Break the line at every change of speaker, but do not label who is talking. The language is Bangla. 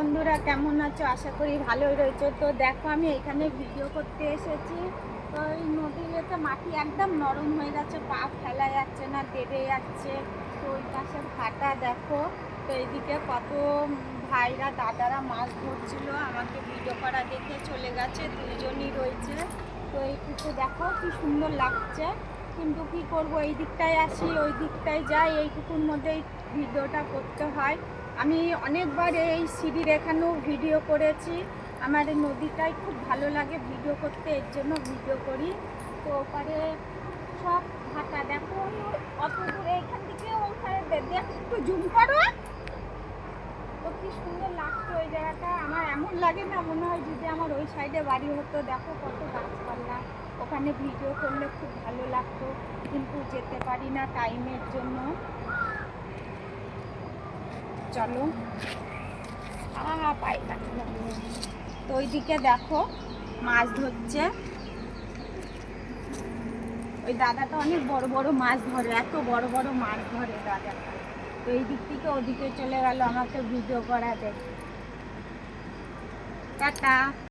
বন্ধুরা, কেমন আছো? আশা করি ভালোই রয়েছে। তো দেখো, আমি এখানে ভিডিও করতে এসেছি। তো এই নদীতে মাটি একদম নরম হয়ে গেছে, পা ফেলা যাচ্ছে না, দেবে যাচ্ছে। তো ওই পাশে ভাটা দেখো। তো এইদিকে কত ভাইরা দাদারা মাছ ধরছিল, আমাকে ভিডিও করা দেখে চলে গেছে, দুইজনই রয়েছে। তো এইটুকু দেখো কি সুন্দর লাগছে। কিন্তু কি করব, এই দিকটায় আসি ওই দিকটায় যাই, এইটুকুর মধ্যেই ভিডিওটা করতে হয়। আমি অনেকবার এই সিঁড়ির এখানেও ভিডিও করেছি। আমার এই নদীটাই খুব ভালো লাগে ভিডিও করতে, এর জন্য ভিডিও করি। তো ওপারে সব ভাটা দেখো, অত দূরে এখান থেকে ওখানে দেখ, একটু জুম করো। তো কি সুন্দর লাগছে ওই জায়গাটা, আমার এমন লাগে না, মনে হয় যদি আমার ওই সাইডে বাড়ি হতো। দেখো কত গাছপালা, ওখানে ভিডিও করলে খুব ভালো লাগতো, কিন্তু যেতে পারি না টাইমের জন্য। চলো পাই লাগলো। তো ওইদিকে দেখো মাছ ধরছে, ওই দাদাটা অনেক বড় বড় মাছ ধরে, এত বড় বড় মাছ ধরে দাদাটা। তো এই দিক থেকে ওদিকে চলে গেল আমাকে ভিডিও করা দেয়। টাটা।